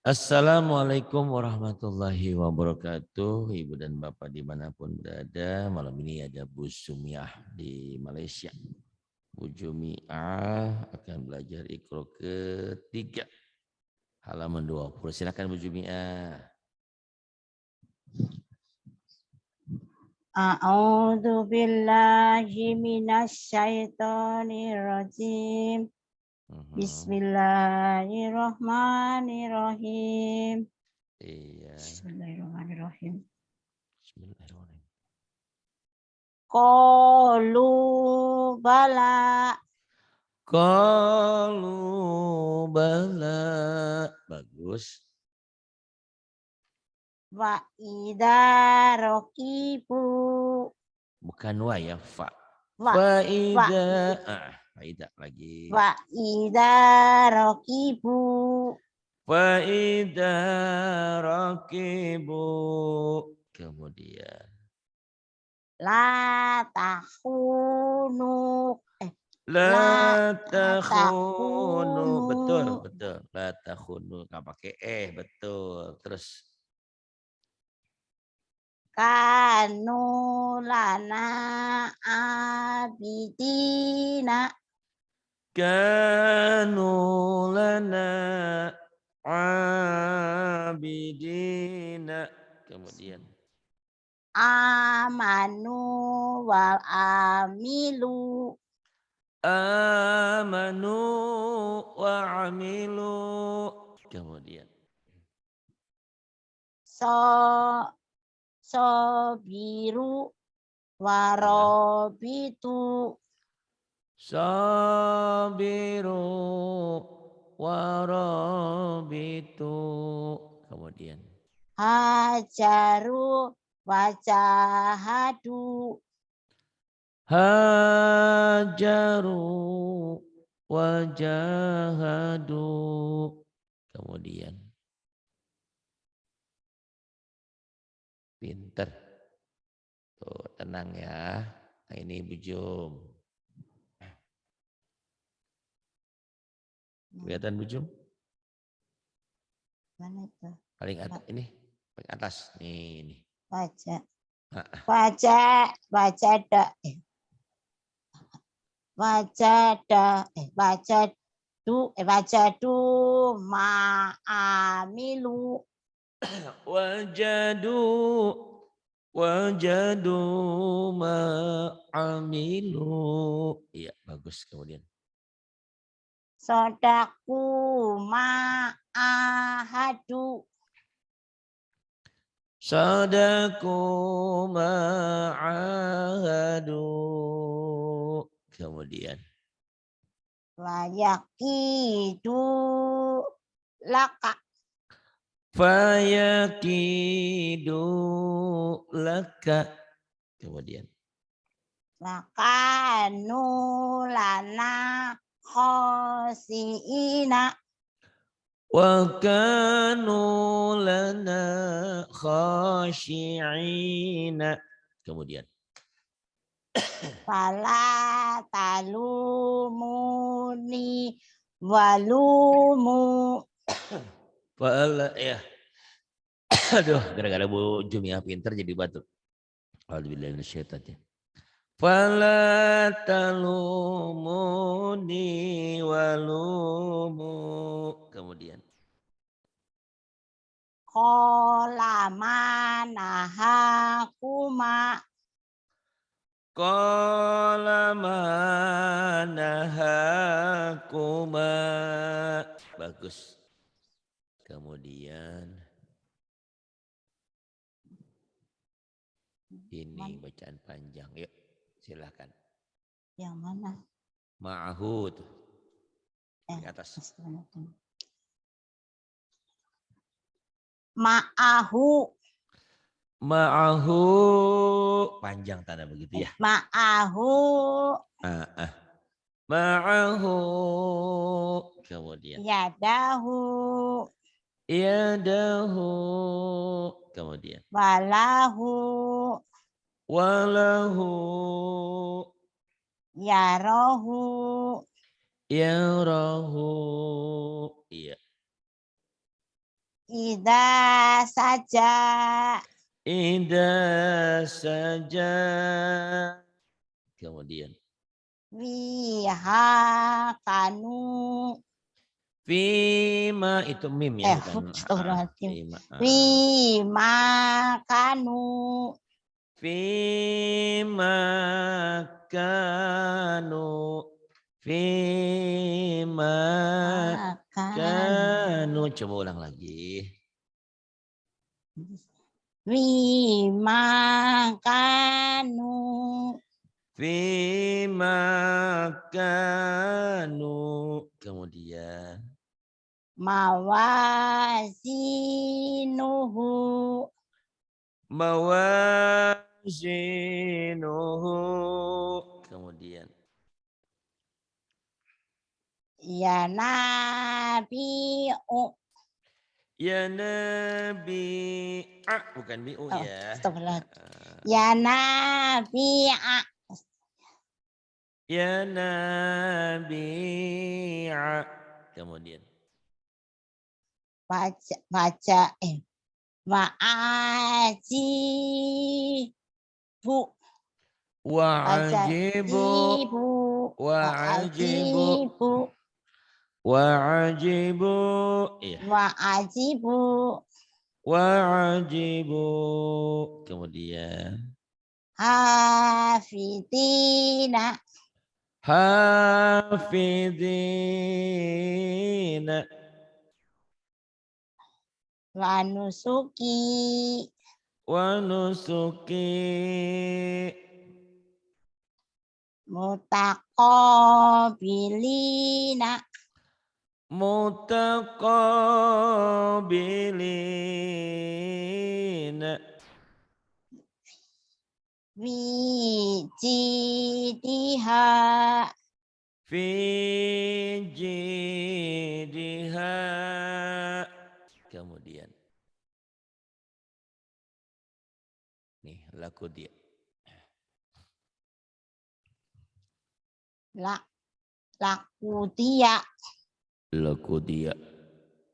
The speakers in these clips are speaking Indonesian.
Assalamualaikum warahmatullahi wabarakatuh. Ibu dan Bapak dimanapun berada. Malam ini ada Bu Sumiah di Malaysia. Bu Jumiah akan belajar Iqra ketiga. Halaman 20. Silakan Bu Jumiah. A'udzu billahi minasy syaithanir rajim. Bismillahirrahmanirrahim. Iya. Bismillahirrahmanirrahim. Bismillahirrahmanirrahim. Qalu bala. Qalu bala. Bagus. Wa idza raqibu. Bukan wa ya, fa. Wa. Faida. Faida lagi. Wa idza raqibu. Faida rakibu. Kemudian. La tahunu. La takhunu. Betul, betul. La takhunu. Nggak pakai betul. Terus. Kanu lana abidina. Kanu lana abidina. Kemudian. Amanu wal amilu. Amanu wa amilu. Kemudian. Sobiru warobitu. Sabiru warabitu. Kemudian. Hajaru wajahadu. Hajaru wajahadu. Kemudian. Pinter. Tuh, tenang ya. Nah, ini Bu Jum. Kelihatan Bu Jum? Mana itu? Paling atas ini. Paling atas. Nih, ini. Baca. Baca da. Baca du ma'amilu. Wajadu ma'amilu. Iya, bagus. Kemudian. Sodaku ma'ahadu. Sadaku ma'ahadu. Kemudian. Wayakidu laka. Fayakidu laka. Kemudian. Lakanu lana khosiina. Wa kanu lana khashi'ina. Kemudian. Fala talumuni walumu. Fala ya. Aduh, gara-gara Bu Jumiah pinter jadi batuk. Alhamdulillah minasyaitonir. Fala talumuni walumu. Kemudian. Qala manahakuma. Qala manahakuma. Bagus. Kemudian. Ini bacaan panjang. Yuk, silakan. Yang mana? Ma'ahu tuh. Di atas. Ma'ahu. Ma'ahu. Panjang tanda begitu ya. Ma'ahu. Ma'ahu. Kemudian. Yadahu. Yadahu. Kemudian. Walahu. Walahu. Yarahu. Yarahu. Iya. Ida saja. Ida saja. Kemudian. Wiha kanu. Fima itu mim ya bukan Astagfirullahaladzim. fima. Wima kanu. Fima kanu. Fima kanu. Coba ulang lagi. Wima kanu. Fima kanu. Kemudian. Mawazinuhu. Mawazinuhu. Kemudian. Ya nabi'u. Ya Nabi. Bukan bi'u ya. Ya nabi'a. Ya Nabi'a. Kemudian. Baca wa'ajibu. Wa'ajibu. Wa'ajibu. Wa'ajibu. Iya. Wa'ajibu. Wa'ajibu. Kemudian. Hafidina. Hafidina. Wa nusuki. Wa nusuki. Mutaqabilina. Mutaqabilina. Wijidiha. Fi jidiha. Kemudian. Nih laku dia. Laku dia. Laku dia.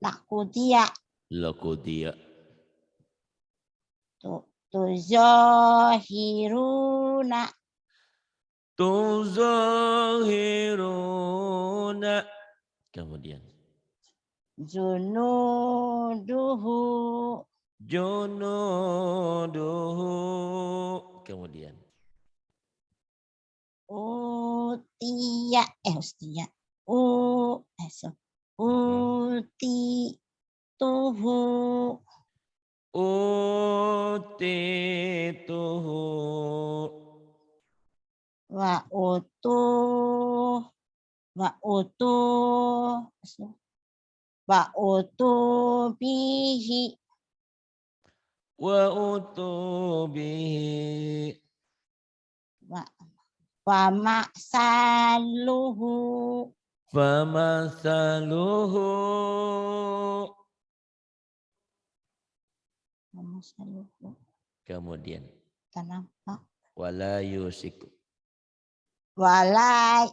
Laku dia. Laku dia. Tuzahiruna. Tuzahiruna. Kemudian. Junuduhu. Junuduhu. Kemudian. Utia. Ustia. Uti. Tuhu. Utituhu. Wa utuh. Wa utuh. Wa utubihi. Wa utubihi. Wa maksaluhu. Famasaluhu. Kemudian. Kenapa? Wala yusiku. Wala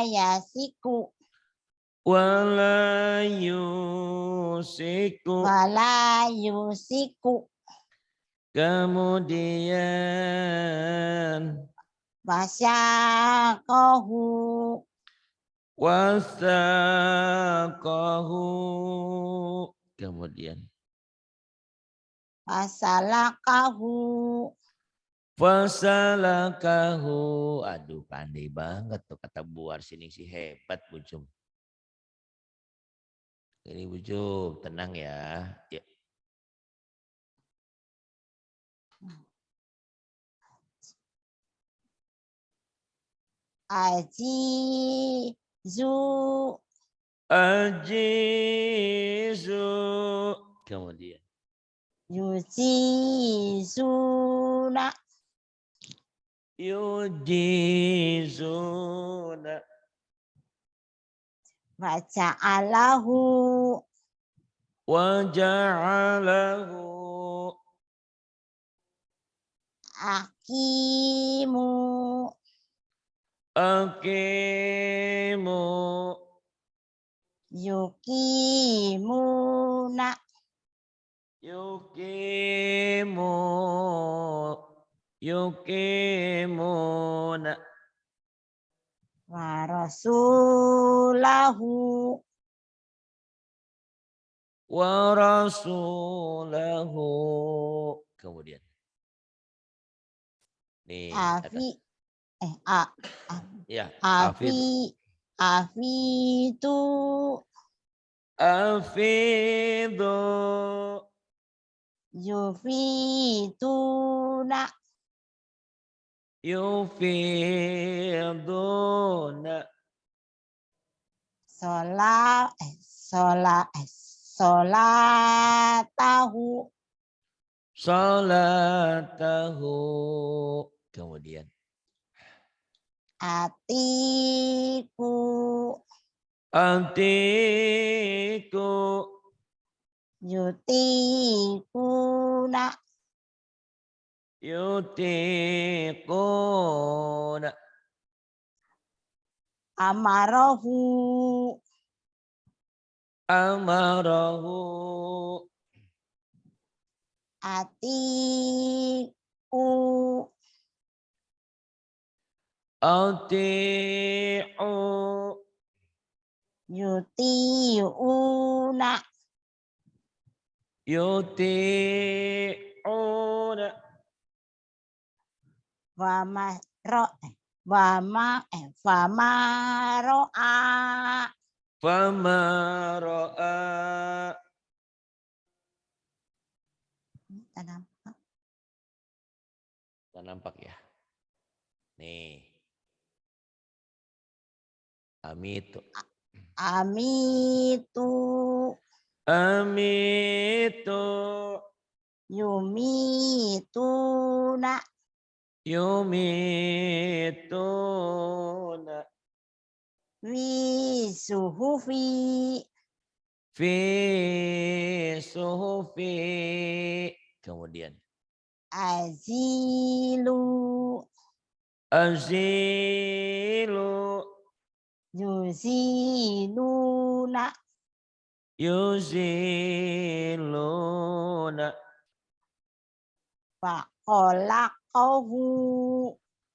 yasiku. Wala yusiku. Wala yusiku. Kemudian. Wasyaqahu. Wasaqahu. Kemudian. Wasalakahu. Fasalakahu. Aduh pandai banget tuh kata buar sini sih hebat Bujum. Ini Bujum tenang ya. Ya. Ajizu. Ajizu. Kemudian. Yujizuna. Yujizuna. Waja'alahu. Waja'alahu. Akimu. Akimu. Yukimuna. Yukimu. Yukimuna. Wa rasulahu. Wa rasulahu. Kemudian. Nih, Afi. ya, Afi. Afitu. Afidu. Yufituna. Yufiduna. Solatahu. Salatahu. Kemudian. Atiku. Antiku. Yutikuna. Yutikuna. Amarahu. Amarahu. Atiku. Ati'u. Yuti'una. Yuti'una. Famaro'a. Fama ra'a. Tak nampak ya. Nih. Amitu. Amitu. Amitu. Yumituna. Yumituna. Wisuhufi. Fi suhufi. Kemudian. Azilu. Azilu. Yuziluna. Yuziluna. Faqolaqahu.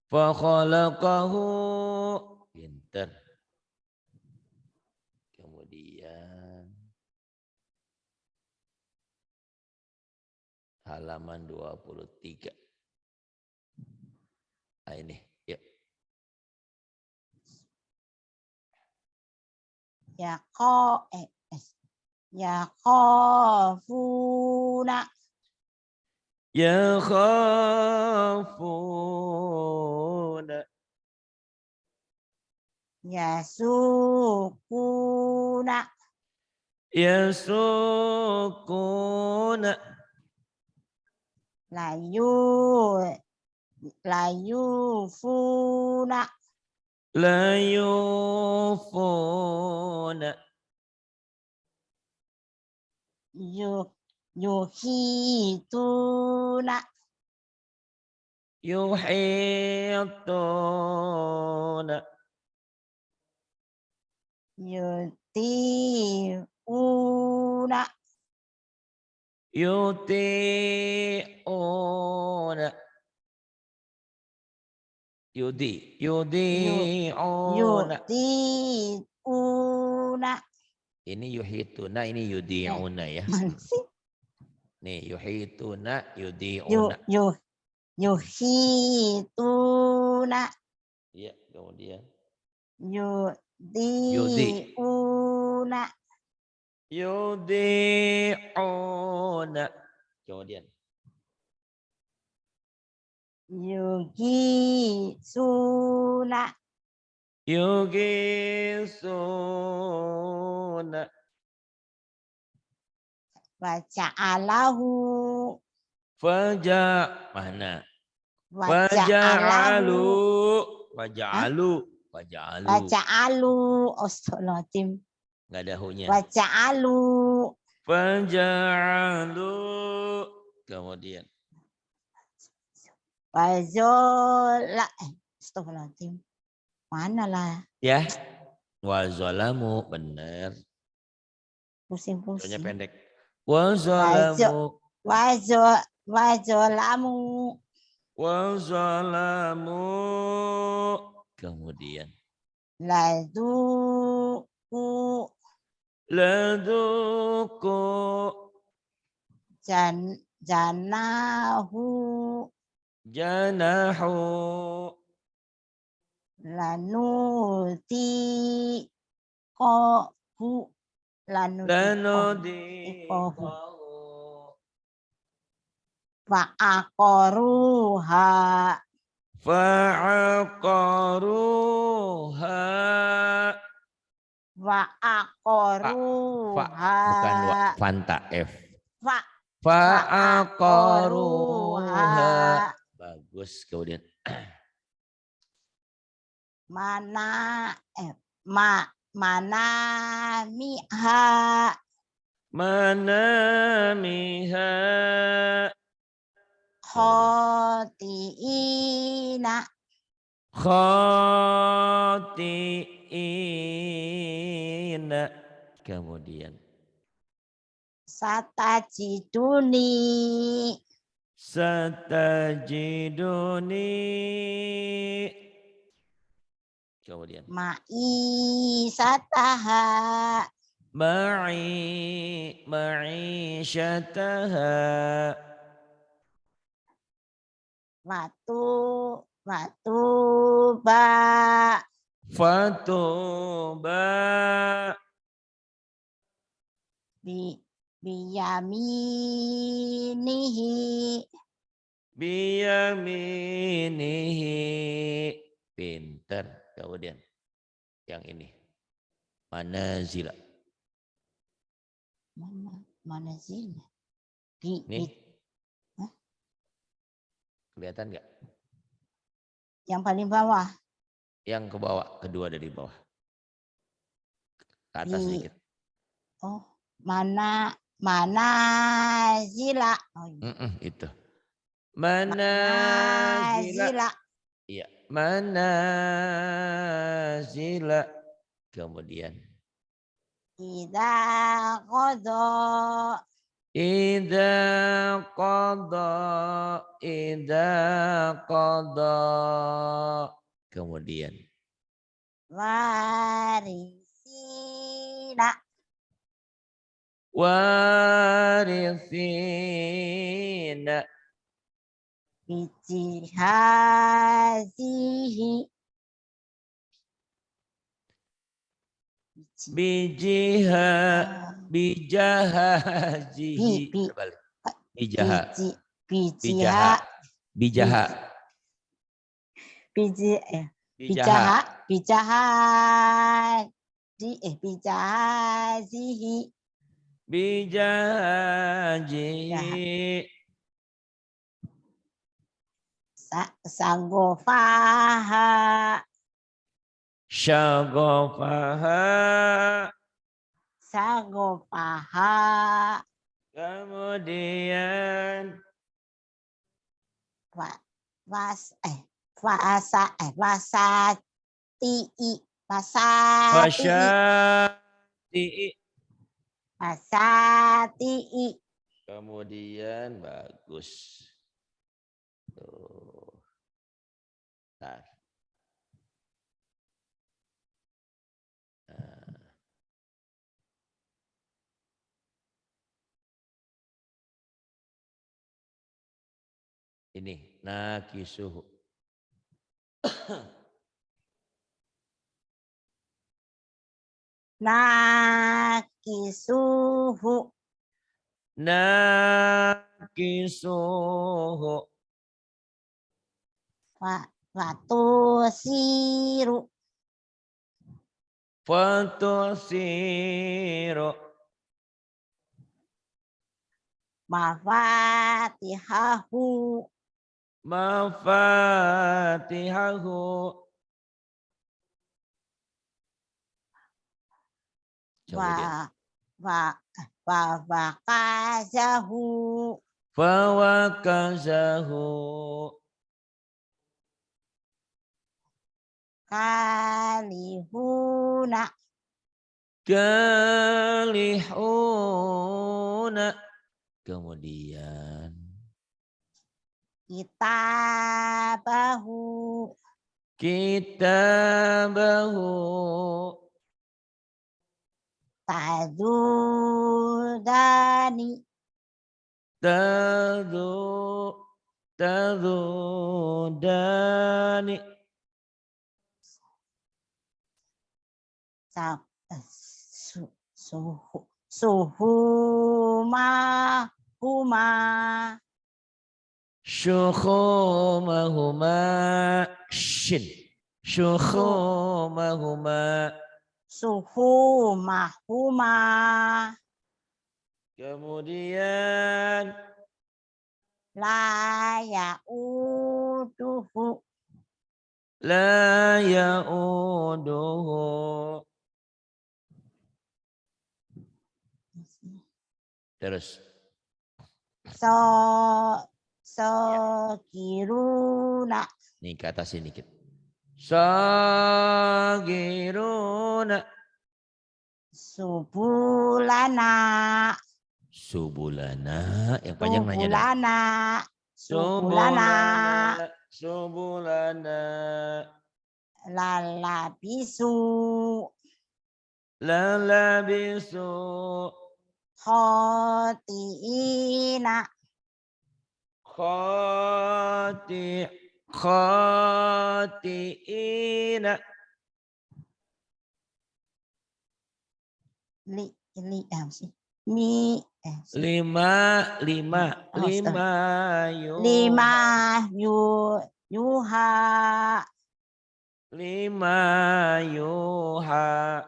Fakhalaqahu. Pinter. Kemudian halaman 23. Nah ini, yuk. Yakhafuna. Yakhafuna. Yasukuna. Yasukuna. Layufuna. Layufuna. Yuhituna. Yuhituna. Yuti'una. Yuti'una. Yudi'una. Yuti'una. Ini yuhituna, ini yudi'una ya. Mana sih? Nih yuhituna, yudi'una. Yuhituna. Iya, kemudian. Yudi'una. Yudi'una. Kemudian. Yugisuna. Yugisuna. Waja'alahu. Mana? Waja'alahu. Waja'alu. Astagfirullahaladzim. Enggak ada hu-nya. Waja'alu. Faja'alu. Kemudian. Astagfirullahaladzim. Mana lah? Ya. Wazolamu. Benar. Soalnya Pusing-pusing. pendek. Wazalamu. Wazolamu. Wazalamu. Kemudian. Laduku. Laduku. Janahu. Janahu. Lanuti. Kohu. Lanudikahu. Fa'aqaruha. Fa'aqaruha. Fa'aqaruha. Bukan wa, fanta F. Fa- Fa'aqaruha. Bagus. Kemudian mana miha manamiha. khotiina Khati'ina. Kemudian satajiduni satajiduni. Kemudian ma'i sataha ma'isyataha. watu ba Fatuba. biyaminihi Biyaminihi. Pinter. Kemudian yang ini. Manazila. mana sih Nih. Kelihatan nggak? yang paling bawah Yang ke bawah, kedua dari bawah. Ke atas sedikit. Oh, mana zila. Oh, Itu. Manazila. Iya, manazila. Kemudian Idza qadha idza qadha. Kemudian warisina warithina. bijihazihi Bijahazihi. Terbalik. Bijaha. bijiha Bijaha. bijaha bijahazihi Bijahazihi. sagofaha sagofaha Kemudian wasati'i kemudian bagus. Tuh. Nah. Ini nakisuhu. nakisuhu fatusiru Fatusiru. mafatihahu Mafatihahu. wakazahu Fawakazahu. kalihuna Salihuna. Kemudian kitabahu kitabahu tadudani tadudani suhuma huma syukhumahuma shin syukhumahuma. suhumahuma Kemudian la ya'uduhu la ya'uduhu. Terus kiruna nih ke atas ini dikit. Sagiruna subulana subulana yang panjang nanya dah. subulana Subulana lalabisu lalabisu khotiina khati'ina lima yuha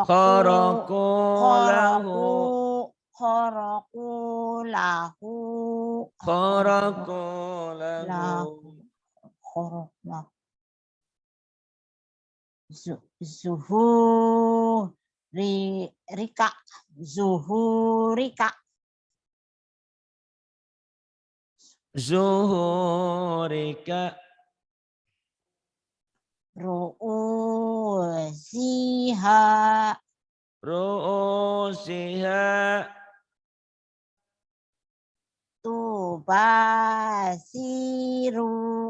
kharaku lahu zuhurika zuhurika ru'usiha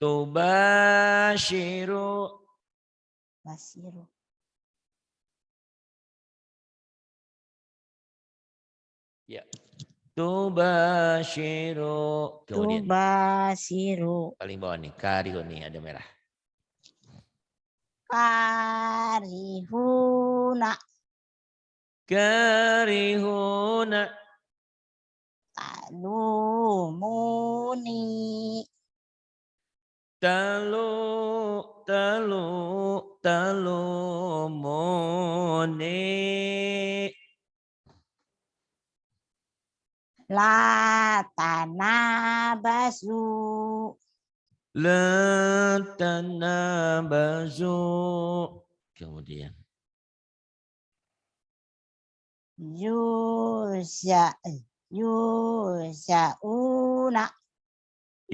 tubashiru ya tubashiru. Kemudian paling bawah nih karihun nih ada merah. karihuna talumuni talumuni la tanabazu kemudian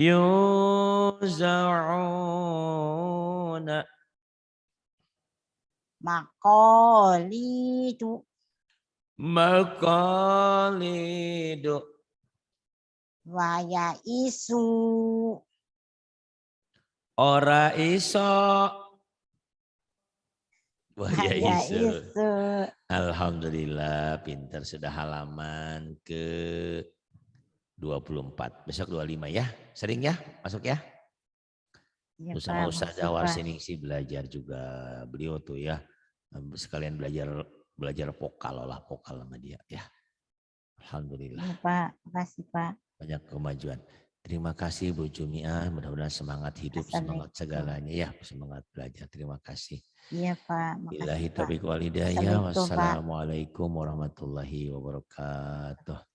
yuzauna maqalidu waya isu ora iso waya isu. Alhamdulillah pintar sudah halaman ke 24. Besok 25 ya. Sering ya masuk ya. Ya, sama Pak, Ustaz Jawar sih belajar juga. Beliau tuh ya sekalian belajar vokal sama dia ya. Alhamdulillah. Ya, Pak, makasih Pak. Banyak kemajuan. Terima kasih Bu Jumiah, mudah-mudahan semangat hidup, semangat segalanya ya, semangat belajar. Terima kasih. Iya Pak, makasih Billahi Pak. taufiq wal hidayah. Wassalamualaikum warahmatullahi wabarakatuh.